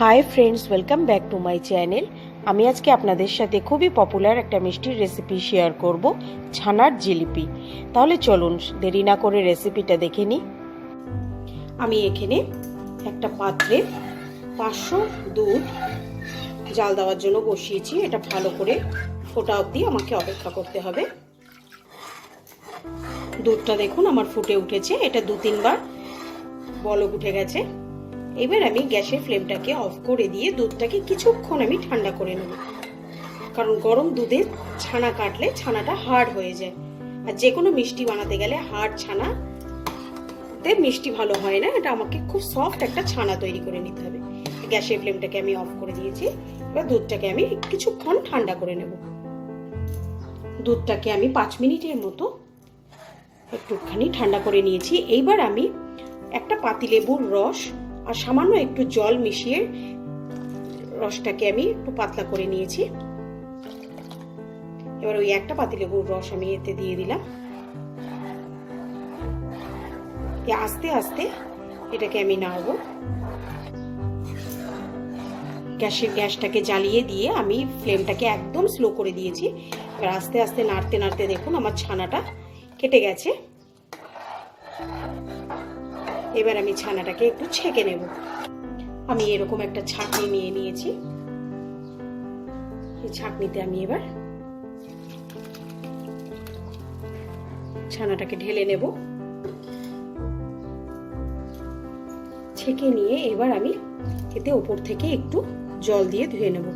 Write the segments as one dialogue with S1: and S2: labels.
S1: Hi friends, welcome back to my channel. আমি আজকে আপনাদের সাথে খুবই পপুলার একটা মিষ্টির রেসিপি শেয়ার করব, ছানার জিলিপি। তাহলে চলুন দেরি না করে রেসিপিটা দেখে নিই। আমি এখানে একটা পাত্রে 500 দুধ জাল দেওয়ার জন্য বসিয়েছি। এটা ভালো করে ফোটা অবধি আমাকে অপেক্ষা করতে হবে। দুধটা দেখুন আমার ফুটে উঠেছে, এটা 2-3 বার বলক উঠে গেছে। এবার আমি গ্যাসের ফ্লেমটাকে অফ করে দিয়ে দুধটাকে কিছুক্ষণ আমি ঠান্ডা করে নেব, কারণ গরম দুধে ছানা কাটলে ছানাটা হার্ড হয়ে যায়, আর যে কোনো মিষ্টি বানাতে গেলে হার্ড ছানাতে মিষ্টি ভালো হয় না। এটা আমাকে খুব সফট একটা ছানা তৈরি করে নিতে হবে। গ্যাসের ফ্লেমটাকে আমি অফ করে দিয়েছি। এবার দুধটাকে আমি কিছুক্ষণ ঠান্ডা করে নেব। দুধটাকে আমি 5 মিনিটের মতো একটুখানি ঠান্ডা করে নিয়েছি। এইবার আমি একটা পাতিলেবুর রস আর সামান্য একটু জল মিশিয়ে রসটাকে আমি একটু পাতলা করে নিয়েছি। এবার ওই একটা পাতিলেবুর রস আমি এতে দিয়ে দিলাম। আস্তে আস্তে এটাকে আমি নাড়বো। গ্যাসটাকে জ্বালিয়ে দিয়ে আমি ফ্লেমটাকে একদম স্লো করে দিয়েছি। এবার আস্তে আস্তে নাড়তে নাড়তে দেখুন আমার ছানাটা কেটে গেছে। এবার আমি ছানাটাকে একটু ছেঁকে নেব। আমি এরকম একটা ছাঁকনি নিয়ে নিয়েছি। এই ছাঁকনিতে আমি এবার ছানাটাকে ঢেলে নেব। ছেঁকে নিয়ে এবার আমি এতে ওপর থেকে একটু জল দিয়ে ধুয়ে নেব,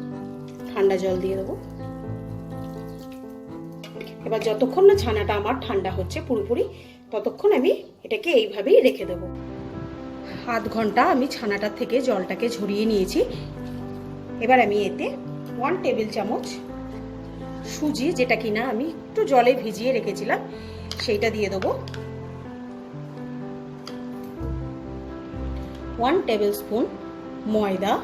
S1: ঠান্ডা জল দিয়ে দেবো। এবার যতক্ষণ না ছানাটা আমার ঠান্ডা হচ্ছে পুরোপুরি, ততক্ষণ আমি এটাকে এইভাবেই রেখে দেব। আধ ঘন্টা আমি ছানাটার থেকে জলটাকে ঝরিয়ে নিয়েছি। এবার আমি এতে 1 টেবিল চামচ সুজি, যেটা কিনা আমি একটু জলে ভিজিয়ে রেখেছিলাম, সেইটা দিয়ে দেবো। 1 টেবিল স্পুন ময়দা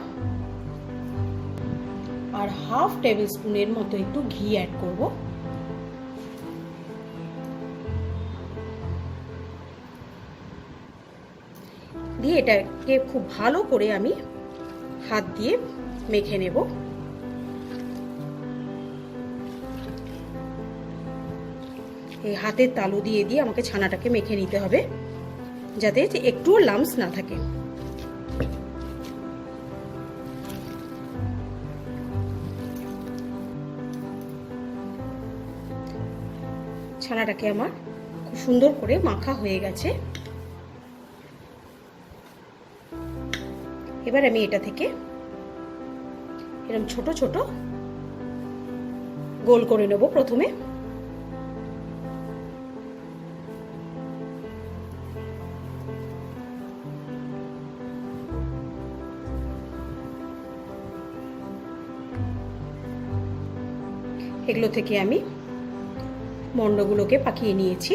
S1: আর হাফ টেবিল স্পুনের মতো একটু ঘি অ্যাড করব। দিয়ে এটাকে খুব ভালো করে আমি হাত দিয়ে মেখে নেব। এই হাতের তালু দিয়ে দিয়ে আমাকে ছানাটাকে মেখে নিতে হবে, যাতে একটুও লাম্পস না থাকে। ছানাটাকে আমার খুব সুন্দর করে মাখা হয়ে গেছে। এবার আমি এটা থেকে এরকম ছোট ছোট গোল করে নেব। প্রথমে এগুলো থেকে আমি মন্ডগুলোকে পাকিয়ে নিয়েছি।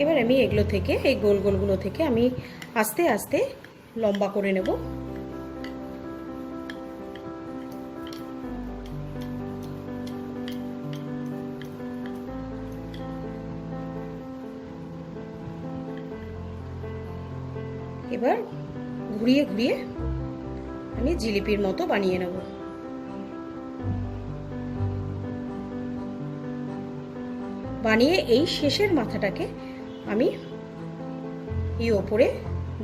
S1: এবার আমি এগুলো থেকে, এই গোল গোলগুলো থেকে আমি আস্তে আস্তে লম্বা করে নেব। এবার ঘুরিয়ে ঘুরিয়ে আমি জিলিপির মতো বানিয়ে নেব। বানিয়ে এই শেষের মাথাটাকে আমি এই ওপরে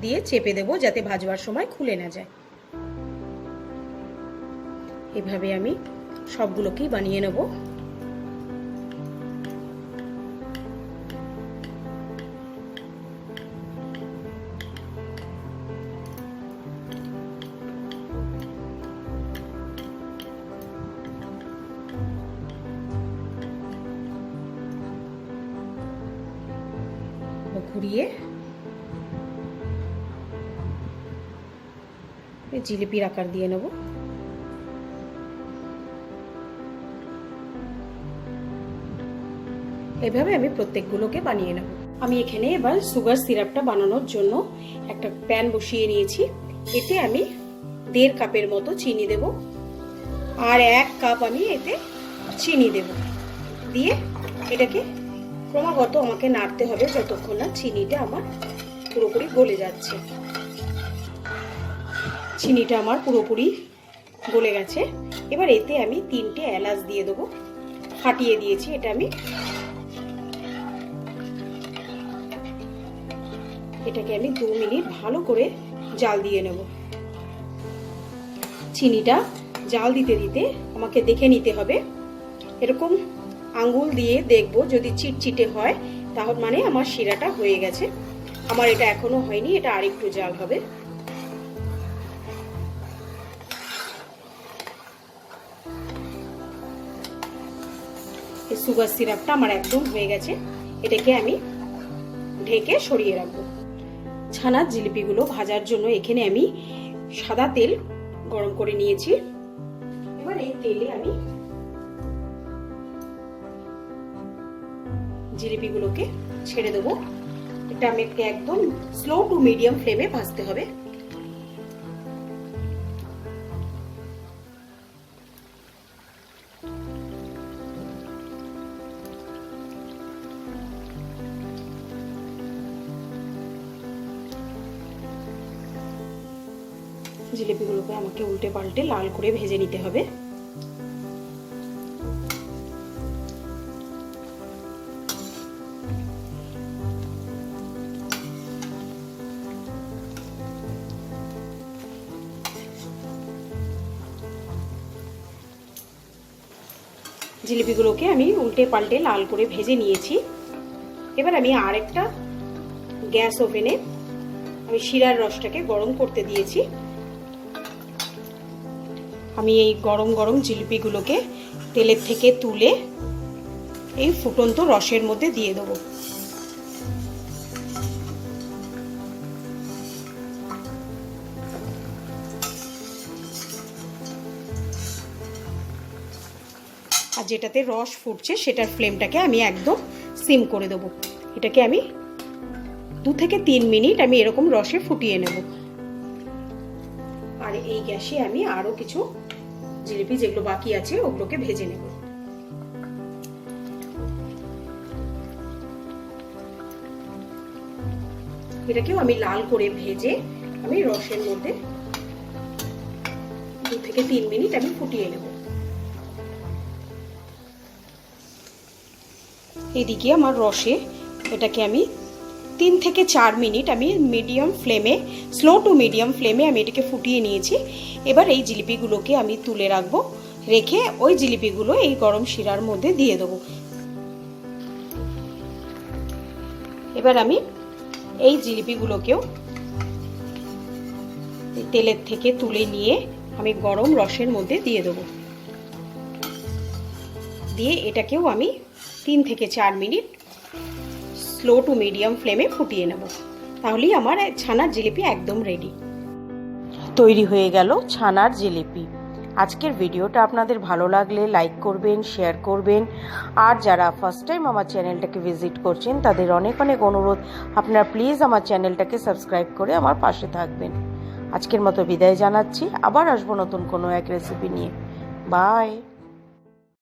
S1: দিয়ে চেপে দেব, যাতে ভাজবার সময় খুলে না যায়। এভাবে আমি সবগুলোকেই বানিয়ে নেব। ঘুরিয়ে জিলিপির আকার দিয়ে নেব। এভাবে আমি প্রত্যেকগুলোকে বানিয়ে নেব। আমি এখানে এবার সুগার সিরাপটা বানানোর জন্য একটা প্যান বসিয়ে নিয়েছি। এতে আমি 1.5 কাপের মতো চিনি দেব, আর 1 কাপ আমি এতে চিনি দেব। দিয়ে এটাকে ক্রমাগত আমাকে নাড়তে হবে যতক্ষণ না চিনিটা আমার পুরোপুরি গলে যাচ্ছে। চিনিটা আমার পুরোপুরি গলে গেছে। এবার এতে আমি 3টে এলাচ দিয়ে দেবো, ফাটিয়ে দিয়েছি। এটা আমি এটাকে 2 মিনিট ভালো করে জাল দিয়ে নেব। চিনিটা জাল দিতে দিতে আমাকে দেখে নিতে হবে, এরকম আঙ্গুল দিয়ে দেখবো যদি চিটচিটে হয় তাহলে মানে আমার শিরাটা হয়ে গেছে। আমার এটা এখনো হয়নি, এটা আরেকটু জাল হবে। এই সুগার সিরাপটা আমার একদম হয়ে গেছে, এটাকে আমি ঢেকে সরিয়ে রাখবো। ছানার জিলিপিগুলো ভাজার জন্য এখানে আমি সাদা তেল গরম করে নিয়েছি। এবার এই তেলে আমি জিলিপিগুলোকে ছেড়ে দেবো। এটা আমাকে একদম স্লো টু মিডিয়াম ফ্লেমে ভাজতে হবে। জিলিপিগুলোকে আমাকে উল্টে পাল্টে লাল করে ভেজে নিতে হবে। জিলিপিগুলোকে আমি উল্টে পাল্টে লাল করে ভেজে নিয়েছি। এবার আমি আরেকটা গ্যাস ওভেনে আমি শিরার রসটাকে গরম করতে দিয়েছি। আমি এই গরম গরম জিলিপিগুলোকে তেলের থেকে তুলে এই ফুটন্ত রসের মধ্যে দিয়ে দেবো। আর যেটাতে রস ফুটছে সেটার ফ্লেমটাকে আমি একদম সিম করে দেবো। এটাকে আমি 2 থেকে 3 মিনিট আমি এরকম রসে ফুটিয়ে নেব। আর এই গ্যাসে আমি আরো কিছু জিলিপি যেগুলো বাকি আছে ওগুলোকে ভেজে নেব। এটাকেও আমি লাল করে ভেজে আমি রসের মধ্যে 2 থেকে 3 মিনিট আমি ফুটিয়ে নেব। এদিকে আমার রসে এটাকে আমি 3 থেকে 4 মিনিট আমি মিডিয়াম ফ্লেমে, স্লো টু মিডিয়াম ফ্লেমে আমি এটাকে ফুটিয়ে নিয়েছি। এবার এই জিলিপিগুলোকে আমি তুলে রাখবো, রেখে ওই জিলিপিগুলো এই গরম শিরার মধ্যে দিয়ে দেবো। এবার আমি এই জিলিপিগুলোকেও তেলের থেকে তুলে নিয়ে আমি গরম রসের মধ্যে দিয়ে দেবো। দিয়ে এটাকেও আমি 3 থেকে 4 মিনিট স্লো টু মিডিয়াম ফ্লেমে ফুটিয়ে নেব। তাহলেই আমার ছানার জিলিপি একদম রেডি। তৈরি হয়ে গেল ছানার জিলিপি। আজকের ভিডিওটা আপনাদের ভালো লাগলে লাইক করবেন, শেয়ার করবেন। আর যারা ফার্স্ট টাইম আমার চ্যানেলটাকে ভিজিট করছেন তাদের অনেক অনেক অনুরোধ, আপনারা প্লিজ আমার চ্যানেলটাকে সাবস্ক্রাইব করে আমার পাশে থাকবেন। আজকের মতো বিদায় জানাচ্ছি, আবার আসবো নতুন কোনো এক রেসিপি নিয়ে। বাই।